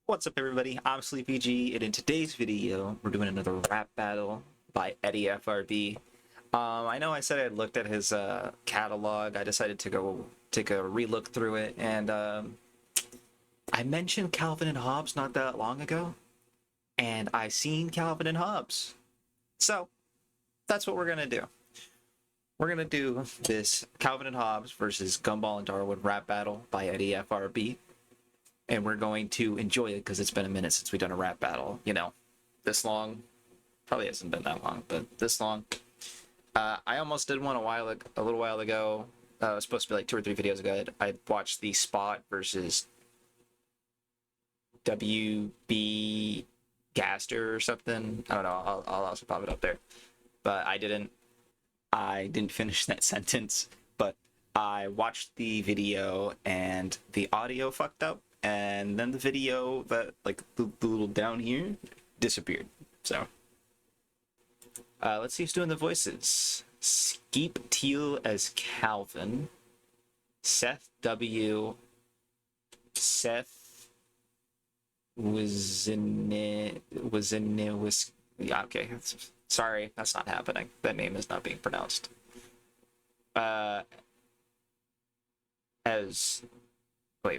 What's up, everybody? I'm SleepyG, and in today's video, we're doing another rap battle by Eddie FRB. I know I said I looked at his catalog. I decided to go take a re-look through it, and I mentioned Calvin and Hobbes not that long ago, and I seen Calvin and Hobbes. So, that's what we're gonna do. We're gonna do this Calvin and Hobbes versus Gumball and Darwin rap battle by Eddie FRB. And we're going to enjoy it because it's been a minute since we've done a rap battle. You know, this long. Probably hasn't been that long, but this long. I almost did one a little while ago. It was supposed to be like 2 or 3 videos ago. I watched the Spot versus WB Gaster or something. I don't know. I'll also pop it up there. But I didn't finish that sentence. But I watched the video and the audio fucked up. And then the video that, like, the little down here disappeared. So, let's see who's doing the voices. SkeepTieel as Calvin. Seth W. Seth was in yeah, okay. Sorry, that's not happening. That name is not being pronounced. Wait,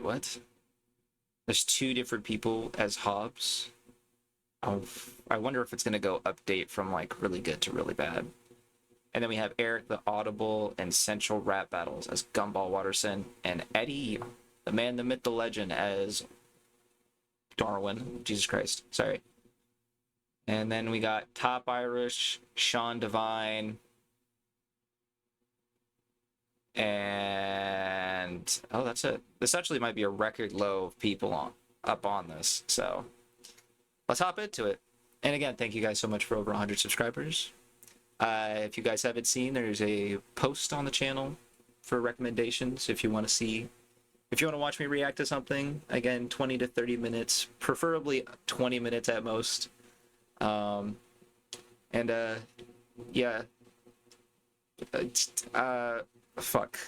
what? There's 2 different people as Hobbes. I wonder if it's going to go update from like really good to really bad. And then we have Eric the Audible and Central Rap Battles as Gumball Watterson, and Eddie, the man, the myth, the legend as Darwin. Jesus Christ, sorry. And then we got Top Irish, Sean Devine, and oh, that's it. This actually might be a record low of people up on this, so let's hop into it. And again, thank you guys so much for over 100 subscribers. If you guys haven't seen, there's a post on the channel for recommendations if you want to watch me react to something. Again, 20 to 30 minutes, preferably 20 minutes at most. Yeah. Fuck.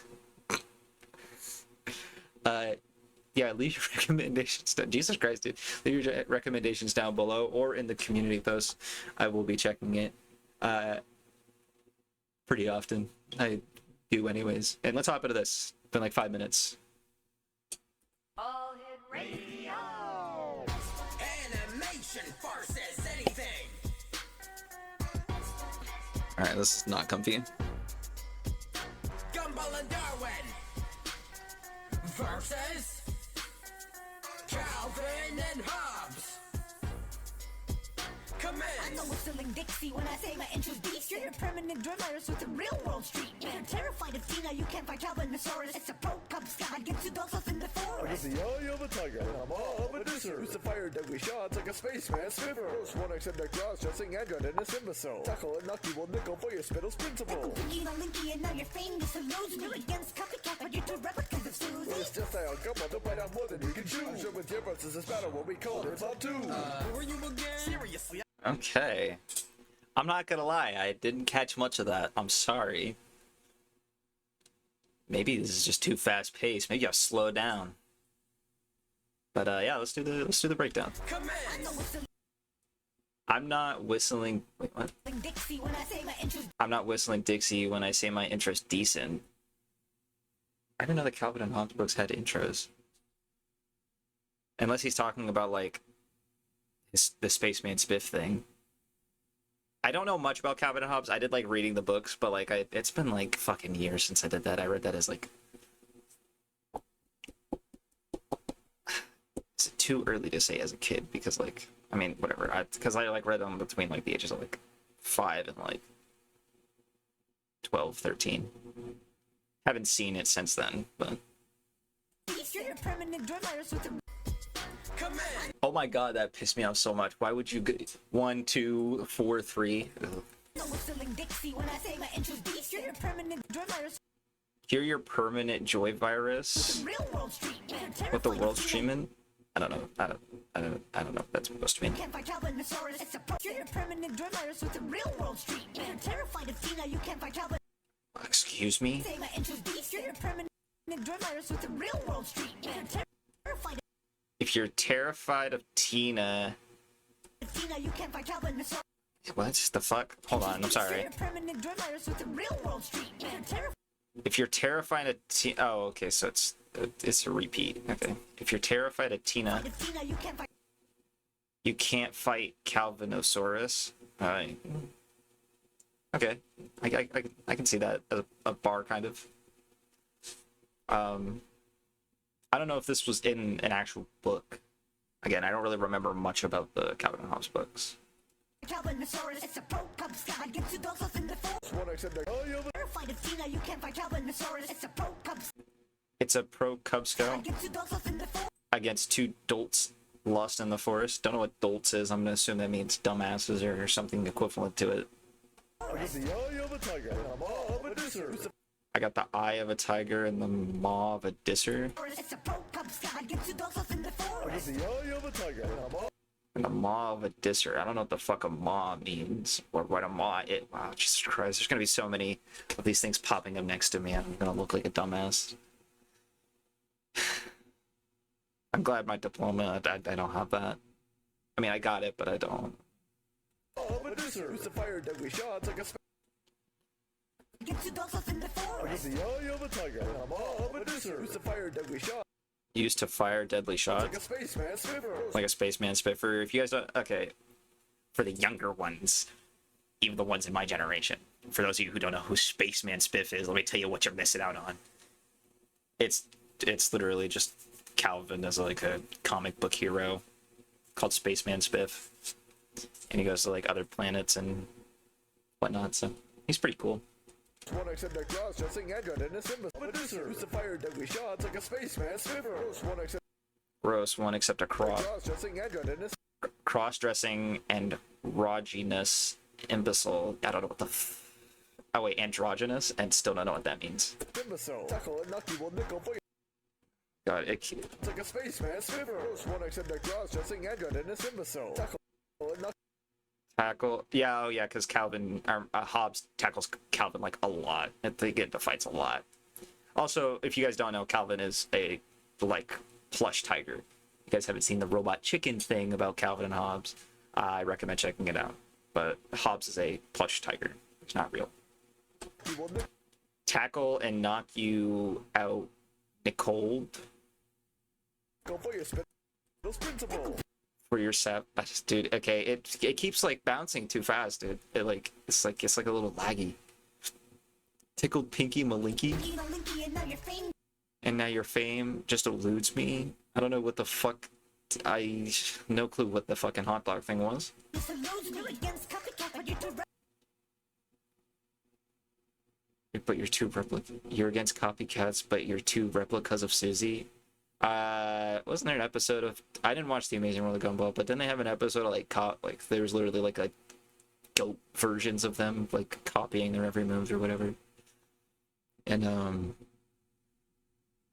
Yeah, leave your recommendations down. Jesus Christ, dude. Leave your recommendations down below or in the community post. I will be checking it pretty often. I do anyways. And let's hop into this. It's been like 5 minutes. All hit radio. Animation versus anything. Alright, this is not comfy. Gumball and Darwin versus Calvin and Hobbes. I'm Commence. a whistling Dixie when I say my intro beast. You're a permanent drug virus with a real world street. You're terrified of Tina, you can't fight Calvinosaurus. It's a pro cub sky, gets you dogs in the forest. The eye of a tiger, and I'm all of a disser. Use the fire deadly shots like a spaceman swimmer. First one except the cross dressing android and a imbecile. Tackle and knock you will nickel for your spittle's principle. You know Linky and now you're famous to lose. You're against copycat, but you're two replicas of Susie. It's just that I'll come on, don't bite out more than you can chew. Sure with your versus this battle, what we call it, Bob 2. Who are you again? Seriously. Okay. I'm not gonna lie, I didn't catch much of that. I'm sorry. Maybe this is just too fast paced. Maybe I'll slow down. But yeah, let's do the breakdown. Commence. I'm not whistling. Wait, what? Dixie when I say my intro. I'm not whistling Dixie when I say my intro's decent. I didn't know that Calvin and Hobbes books had intros. Unless he's talking about like the Spaceman Spiff thing. I don't know much about Calvin and Hobbes. I did like reading the books, but like it's been like fucking years since I did that. I read that as like it's too early to say as a kid because like I mean whatever. Because I like read them between like the ages of like 5 and like 12, 13. Haven't seen it since then, but You're a permanent drug virus with a. Commence. oh my god, that pissed me off so much. Why would you get 1, 2, 4, 3? Ugh. I'm a whistling Dixie when I say my intro beast. You're a permanent drug virus Hear your permanent joy virus with a real world street. You're terrified with the of world Tina, streaming? I don't know. I don't know what that's supposed to mean. you can't fight Calvinosaurus. It's a pro. You're a permanent drug virus with a real world street. You're terrified of Tina, you can't fight Calvin. Excuse me? Say my intro beast. You're a permanent drug virus with a real world street. You're terrified of If you're terrified of Tina... Tina, you can't fight Calvin the Saurus. What the fuck? Hold on, I'm sorry. Permanent dread virus with the real world street. If you're terrified of Tina... Oh, okay, so it's a repeat. Okay. If you're terrified of Tina... Tina, you can't fight. You can't fight Calvinosaurus. Alright. Okay. I can see that as a bar, kind of. I don't know if this was in an actual book. Again, I don't really remember much about the Calvin and Hobbes books. Calvinosaurus, it's a pro cub scout. Get 2 dogs in the forest. One except that. Oh, yeah, Terrified of Tina, you can't fight Calvinosaurus. It's a pro cub scout. It's a pro Cub Scout Get 2 dogs in the forest. against 2 dolts lost in the forest. Don't know what dolts is. I'm gonna assume that means dumbasses or something equivalent to it. against the eye of a tiger and a maw of a disser. I got the eye of a tiger and the maw of a disser. It's a pro cub scout. Get 2 dogs in the forest. Against the eye of a tiger and a maw. And the maw of a disser. I don't know what the fuck a maw means. Or what a maw is. Wow, Jesus Christ. There's gonna be so many of these things popping up next to me. I'm gonna look like a dumbass. I'm glad my diploma, I don't have that. I mean, I got it, but I don't. Of a disser. Used to fire deadly shots like a Get 2 dogs in the forest. against the eye of a tiger and a maw of a disser. Used to fire deadly shots Used to fire deadly like shots. a spaceman swimmer. Like a spaceman spitfire. If you guys don't, okay, for the younger ones, even the ones in my generation, for those of you who don't know who Spaceman Spiff is, let me tell you what you're missing out on. It's literally just Calvin as like a comic book hero called Spaceman Spiff, and he goes to like other planets and whatnot. So he's pretty cool. One except that cross-dressing android and a symbol of a disser. Used to fire deadly shots like a spaceman swimmer. One except Gross one, except a cross-dressing android and a cross-dressing and androgynous imbecile. I don't know what the. Oh wait, androgynous, and still don't know what that means. imbecile. Tackle and knock you will nickel for you. God, it. Like a spaceman swimmer. One except that cross-dressing android and a imbecile. Tackle and knock. Tackle, yeah, oh yeah, because Calvin, Hobbes tackles Calvin like a lot. They get into fights a lot. Also, if you guys don't know, Calvin is a like plush tiger. You guys haven't seen the robot chicken thing about Calvin and Hobbes, I recommend checking it out. But Hobbes is a plush tiger. It's not real. You will nickel Tackle and knock you out, Nicole, for your spin. Those principles. for your sap. Dude, okay, it keeps like bouncing too fast, dude. It's like a little laggy. Tickled Pinky Malinky. You know, Linky, and now you're famous. And now your fame just eludes me. I don't know what the fuck. No clue what the fucking hot dog thing was. This alludes me against copycat, but you're too But you're against copycats, but you're 2 replicas of Susie. Wasn't there an episode of? I didn't watch The Amazing World of Gumball, but then they have an episode of like there was literally like goat versions of them like copying their every move or whatever. And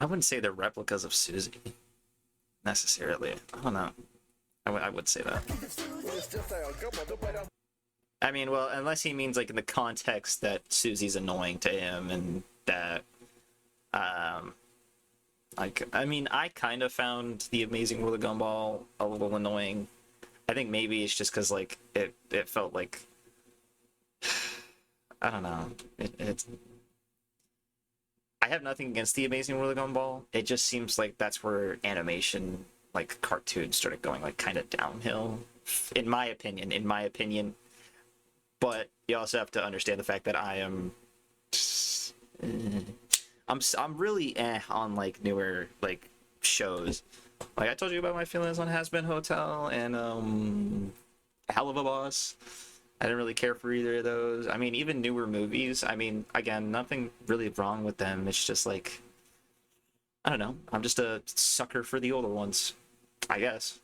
I wouldn't say they're replicas of Susie necessarily. I don't know. I would say that. It's just like a couple. Don't bite out. I mean, well, unless he means like in the context that Susie's annoying to him and that, like, I mean, I kind of found The Amazing World of Gumball a little annoying. I think maybe it's just because like it felt like, I don't know. It's. I have nothing against The Amazing World of Gumball. It just seems like that's where animation, like cartoons, started going like kind of downhill, in my opinion. But you also have to understand the fact that I am, I'm really on like newer like shows. Like I told you about my feelings on Has Been Hotel and Hell of a Boss. I didn't really care for either of those. I mean, even newer movies. I mean, again, nothing really wrong with them. It's just like, I don't know. I'm just a sucker for the older ones, I guess.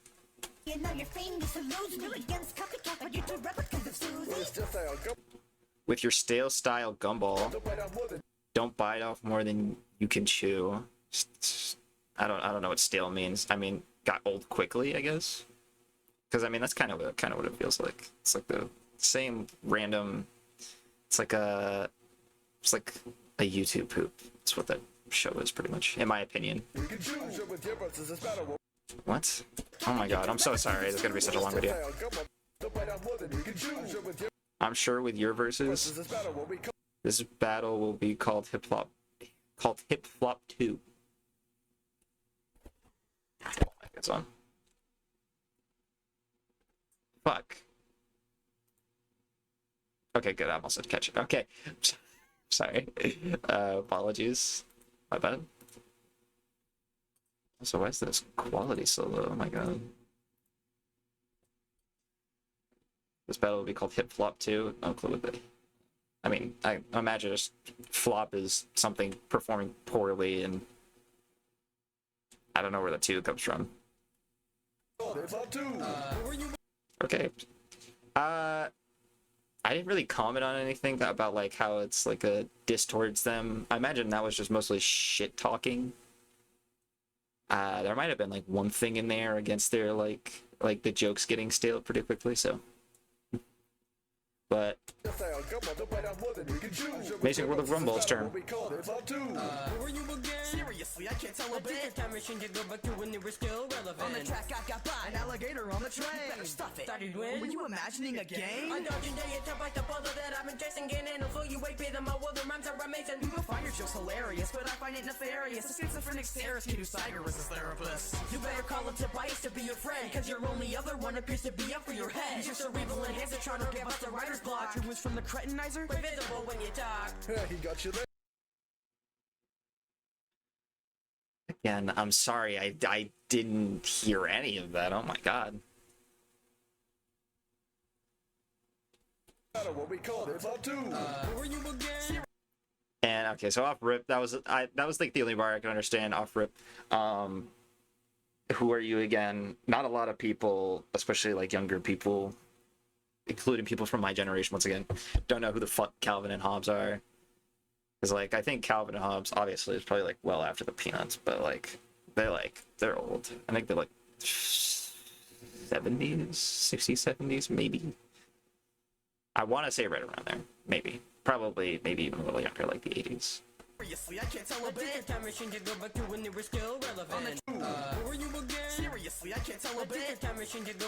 And now you're famous, alludes me against copycat, but you're too replicas of Susie. It's just like a couple. With your stale style gumball, Don't bite out more than. don't bite off more than you can chew. I don't know what stale means. I mean, got old quickly, I guess. Because I mean, that's kind of what it feels like. It's like the same random. It's like a YouTube poop. That's what that show is, pretty much, in my opinion. You can choose with your versus this battle. What? Oh my god, I'm so sorry. It's gonna be such a long video. I'm sure with your verses, this battle will be called Hip Flop 2. It's on. Fuck. Okay, good. I almost said catch it. Okay. Sorry. Apologies. My bad. So why is this quality so low? Oh my god. This battle will be called Hip Flop 2. No clue what I mean, I imagine just flop is something performing poorly, and I don't know where the 2 comes from. Okay. I didn't really comment on anything about like how it's like a diss towards them. I imagine that was just mostly shit talking. There might have been like one thing in there against their like the jokes getting stale pretty quickly, so. But Amazing World of Gumball's turn. Seriously, I can't tell a bit. Time machine to go back to when they were still relevant. On the track, I got by an alligator on the train. Better stuff it. Started when? Were you imagining a game? I dodge and day to bite the bottle that I've been chasing. Getting a full you wait, pay them all. Well, the rhymes are amazing. You will find your jokes hilarious, but I find it nefarious. A schizophrenic terrorist kid who Tiger was his therapist. You better call up Tobias to be your friend, cause your only other one appears to be up for your head. Your cerebral enhancer trying to give us the writer's block. Who was from the cretinizer? Invisible when you talk. Yeah, he got you there. Again, I'm sorry, I didn't hear any of that. Oh my god. What we call it, Flop 2. Were you again? And okay, so off rip, that was like the only bar I can understand off rip. Who are you again? Not a lot of people, especially like younger people, including people from my generation once again, don't know who the fuck Calvin and Hobbes are. Because like I think Calvin and Hobbes obviously is probably like well after the Peanuts, but like they're old. I think they're like 70s, 60s, 70s, maybe. I want to say right around there, maybe. Probably, maybe even a little younger, like the 80s. Seriously, I can't tell a bit. Time machine to go back to when they were still relevant. Were you again? Seriously, I can't tell a bit. Time machine to go.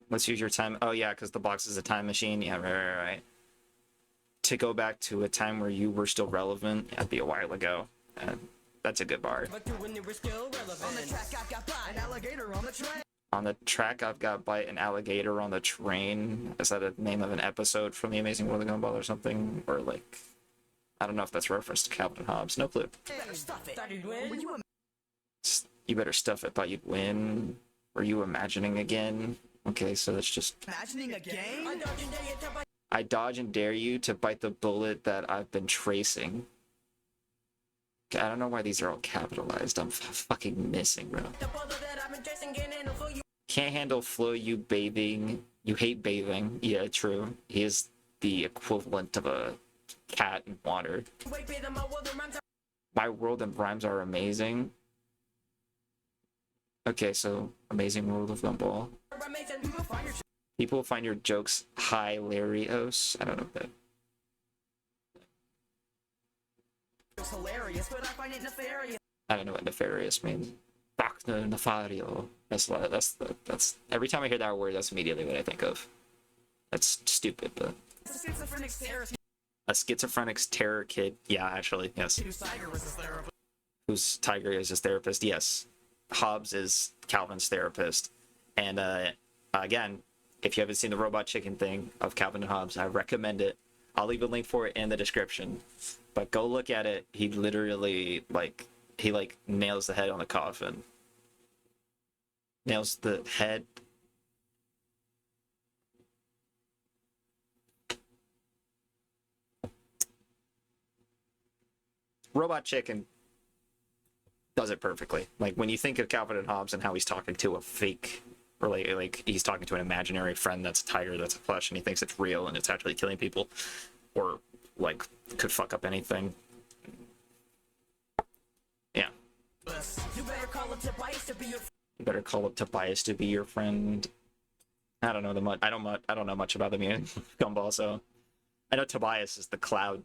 Let's use your time. Oh yeah, because the box is a time machine. Yeah, right. To go back to a time where you were still relevant, yeah, that'd be a while ago. That's a good bar. Back to when they were still relevant. On the track, I got by an alligator on the train. On the track, I've got bite an alligator on the train. Is that a name of an episode from The Amazing World of Gumball or something? Or like, I don't know if that's a reference to Calvin and Hobbes. No clue. Better stuff it. Started when? Were you You better stuff it. Thought you'd win. Were you imagining again? Okay, so that's just. imagining a game? I dodge and dare you to bite I dodge and dare you to bite the bullet that I've been tracing. Okay, I don't know why these are all capitalized. I'm fucking missing, bro. the bottle that I've been chasing. Getting a full you. Can't handle flow, you bathing. You hate bathing. Yeah, true. He is the equivalent of a cat in water. Wait, pay them all. Well, the rhymes are My world and rhymes are amazing. Okay, so Amazing World of Gumball. amazing. You will find your People find your jokes hilarious. I don't know that. jokes hilarious, but I find it nefarious. I don't know what nefarious means. Bacno nefario. That's every time I hear that word, that's immediately what I think of. That's stupid, but It's a schizophrenic terrorist a schizophrenic terror kid. Yeah, actually, yes. who Tiger was his therapist. Whose Tiger is his therapist. Yes, Hobbes is Calvin's therapist. And again, if you haven't seen the Robot Chicken thing of Calvin and Hobbes, I recommend it. I'll leave a link for it in the description. But go look at it. He literally he nails the head on the coffin. Nails the head. Robot Chicken does it perfectly. Like when you think of Calvin and Hobbes and how he's talking to a fake, or like he's talking to an imaginary friend that's a tiger, that's a plush, and he thinks it's real and it's actually killing people, or like could fuck up anything. Yeah. You better call up Tobias to be your You better call up Tobias to be your friend. I don't know the much. I don't know much about the music Gumball, so I know Tobias is the cloud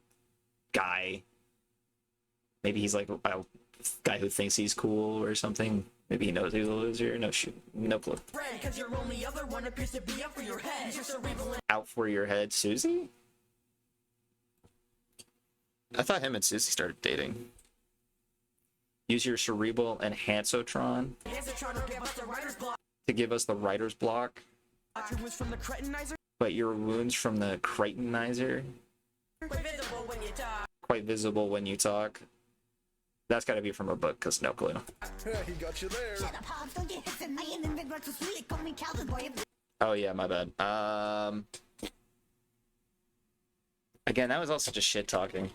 guy. Maybe he's like a guy who thinks he's cool or something. Maybe he knows he's a loser. No shoot. No clue. Friend, cause your only other one appears to be up for your head. Your cerebral Out for your head, Susie? I thought him and Susie started dating. Use your cerebral enhancotron trying to give us the writer's block. to give us the writer's block, Your wounds from the cretinizer. but your wounds from the cretinizer Quite visible when you talk. quite visible when you talk. That's gotta be from a book, cause no clue. Yeah, he got you there. Shut up, Hobbes, don't get hit in my end and regret to sweet. Call me Calvin, boy. Oh yeah, my bad. Again, that was all such a shit talking.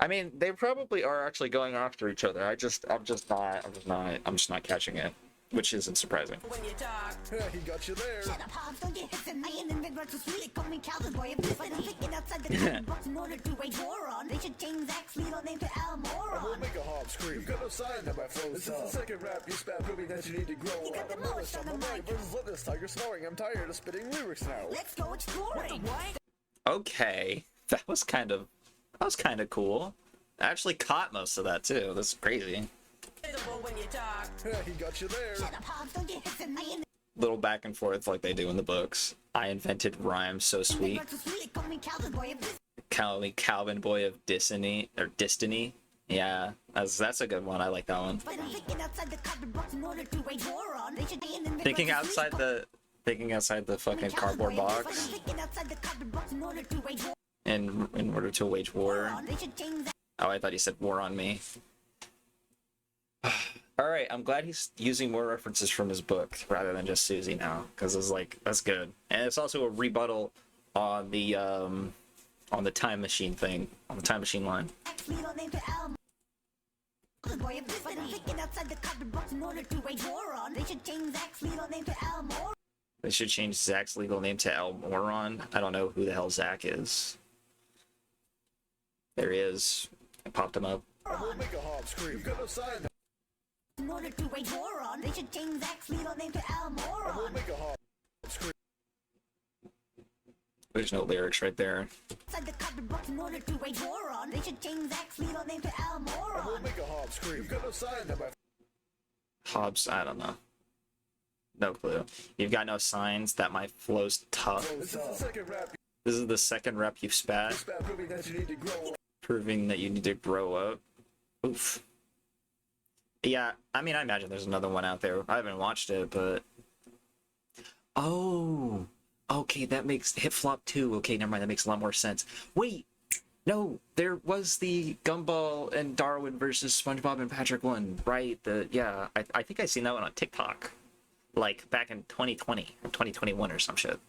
I mean, they probably are actually going after each other. I'm just not catching it, which isn't surprising. When you talk. Yeah, he got you there. Shut up, Hobbes, don't get hit in my end and regret to sweet. Call me Calvin, boy. If I'm thinking outside the common box in order to wage war on, they should change Zach's legal name to Al We'll Moron. make a Hobbes scream. You've got no sign that my flow's This is the second rap you spat, proving that you need to grow. You got the most on the mic. Versus let this tiger snoring. I'm tired of spitting lyrics now. Let's go exploring. Okay, that was kind of cool. I actually caught most of that too. That's crazy. Visible when you talk. Yeah, he got you there. Shut up, Hobbes, don't get hit in my end Little back and forth like they do in the books. I invented rhymes so and sweet. regret to sweet. Call me Calvin, boy. Calvin boy of Destiny or Destiny. Yeah, that's a good one. I like that one. But I'm thinking outside the cardboard box in order to wage war on. They should change and Thinking outside the fucking cardboard box Thinking outside the cardboard box in order to wage war in order to wage war. on. They should change that. Oh, I thought he said war on me. All right, I'm glad he's using more references from his book rather than just Susie now, because it's like that's good, and it's also a rebuttal on the time machine thing, on the time machine line. Legal name to Al. Boy, if I'm thinking outside the cardboard box in order to wage war on. They should change Zach's legal name to Al Moron. They should change Zach's legal name to El Moron. I don't know who the hell Zach is. There he is. I popped him up. We'll make a Hobbes scream. You've got no sign that In order to wage war on. They should change Zach's legal name to Al we'll Moron. make a Hobbes scream. There's no lyrics right there. Outside the cardboard box in order to wage war on. They should change Zach's legal name to Al We'll Moron. make a Hobbes scream. You've got no sign that my Hobbes, I don't know. No clue. You've got no signs that my flow's tough. This is the second rap This is the second rep you've you spat, spat, proving that you need to grow. proving that you need to grow up. Oof. Yeah, I mean, I imagine there's another one out there. I haven't watched it, but... Oh! Okay, that makes... Hit Flop 2. Okay, never mind, that makes a lot more sense. Wait! No, there was the Gumball and Darwin versus SpongeBob and Patrick one, right? Yeah, I think I seen that one on TikTok. Like, back in 2020 or 2021 or some shit.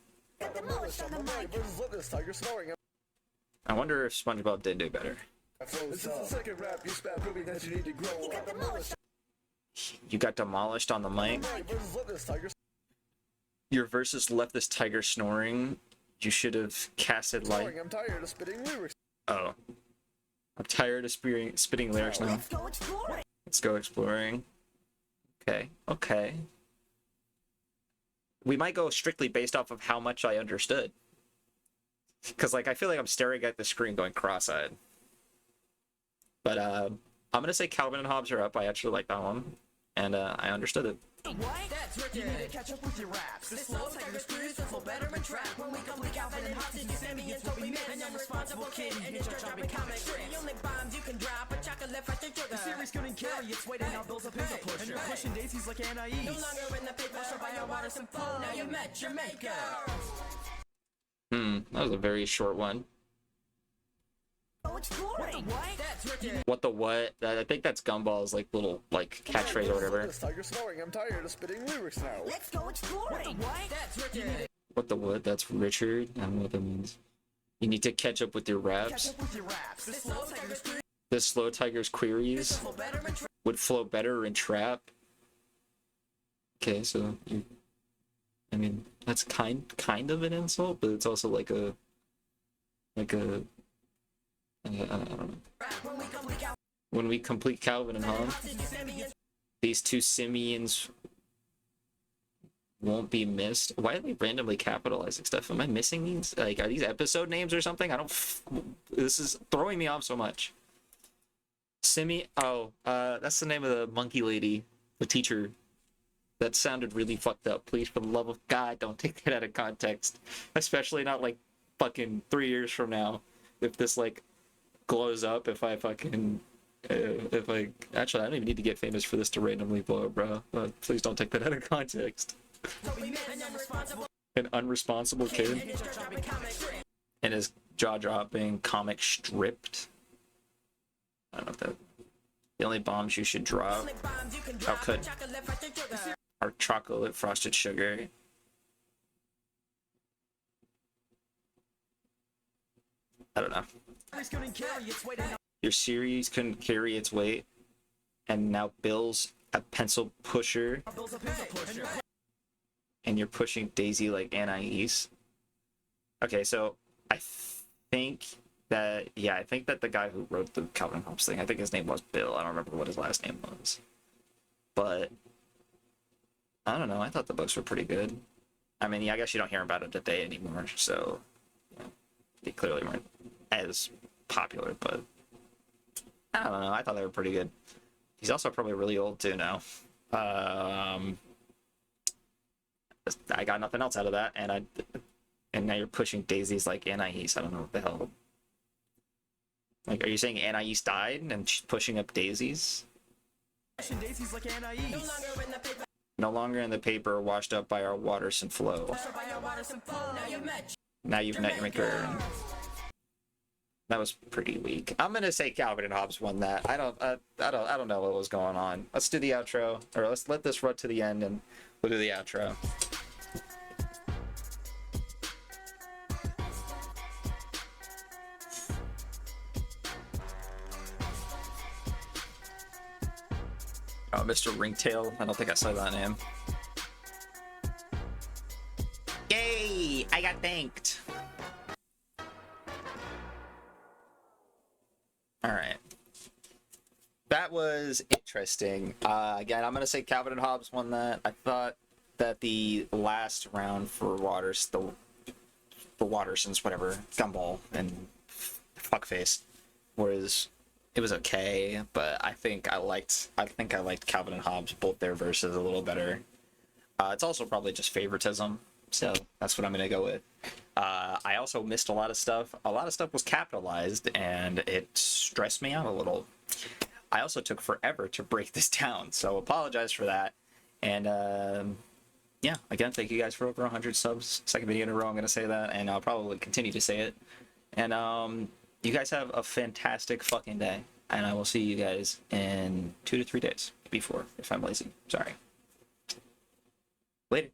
Got the most on the mic. Versus let this tiger snoring. I wonder if SpongeBob did do better. This is the second rap you spat, proving that you need to grow. Got the most You got demolished on the mic. Versus let this tiger Your verses left this tiger snoring. You should have casted light. snoring. I'm tired of spitting lyrics. Oh. I'm tired of spitting lyrics now. Let's go exploring. Let's go exploring. Okay, okay. We might go strictly based off of how much I understood. Because, like, I feel like I'm staring at the screen going cross-eyed. But, I'm gonna say Calvin and Hobbes are up. I actually like that one. And, I understood it. What? That's wicked. You need to catch up with your raps. This slow tiger screws will flow better and trap. When we come leak out and Hobbes, you send me, it's what we meant. An unresponsible kid, and you're dropping comics. The only bombs you can drop are chocolate left to sugar. The series couldn't carry its weight and now builds up his a pusher. And you're pushing daisies like Anais. No longer in the paper, so by your Watterson phone. Now you met your maker. That was a very short one. Go exploring. What? That's wicked. What the what? I think that's Gumball's, like, little, like, catchphrase or Let whatever. this tiger snoring. I'm tired of spitting lyrics now. Let's go exploring. What? That's wicked. What the what? That's Richard? I don't know what that means. You need to catch up with your Catch raps. up with your raps. This slow tiger screws The slow tiger's queries will flow better and trap. would flow better in trap. Okay, so you... I mean, that's kind of an insult, but it's also like a... I don't know. When we come leak out When we complete Calvin and Hobbes, Hobbes, you send me, it's these two simians won't be missed. Why are they randomly capitalizing stuff? Am I missing these? Like, are these episode names or something? I don't... This is throwing me off so much. Oh, that's the name of the monkey lady, the teacher That sounded really fucked up. Please, for the love of God, don't take that out of context. Especially not like fucking 3 years from now. If this like glows up, if I fucking actually I don't even need to get famous for this to randomly blow up, bro. Please don't take that out of context. An unresponsible kid and his jaw dropping comic stripped. I don't know if that. The only bombs you should drop are chocolate frosted sugar. I don't know. Your series couldn't carry its weight, and now Bill's a pencil pusher, and you're pushing Daisy like Anais. Okay, so I think that the guy who wrote the Calvin Hobbes thing, I think his name was Bill. I don't remember what his last name was, but I don't know. I thought the books were pretty good. I mean, yeah, I guess you don't hear about it today anymore, so yeah, they clearly weren't as popular, but I don't know. I thought they were pretty good. He's also probably really old too now. I got nothing else out of that, and now you're pushing daisies like Anais. I don't know what the hell. Like, are you saying Anais died and she's pushing up daisies? Daisies like Anais. No longer in the paper, washed up by our Watterson flow. Now you've met your maker. That was pretty weak. I'm gonna say Calvin and Hobbes won that. I don't know what was going on. Let's do the outro, or let's let this run to the end, and we'll do the outro. Oh, Mr. Ringtail. I don't think I saw that name. Yay! I got thanked. Alright. That was interesting. Again, I'm going to say Calvin and Hobbes won that. I thought that the last round for the Wattersons, whatever, Gumball and Fuckface, it was okay, but I think I liked Calvin and Hobbes, both their verses, a little better. It's also probably just favoritism, so that's what I'm going to go with. I also missed a lot of stuff. A lot of stuff was capitalized, and it stressed me out a little. I also took forever to break this down, so apologize for that. And yeah, again, thank you guys for over 100 subs. Second video in a row, I'm going to say that, and I'll probably continue to say it. And you guys have a fantastic fucking day, and I will see you guys in 2 to 3 days. Maybe 4 if I'm lazy. Sorry. Later.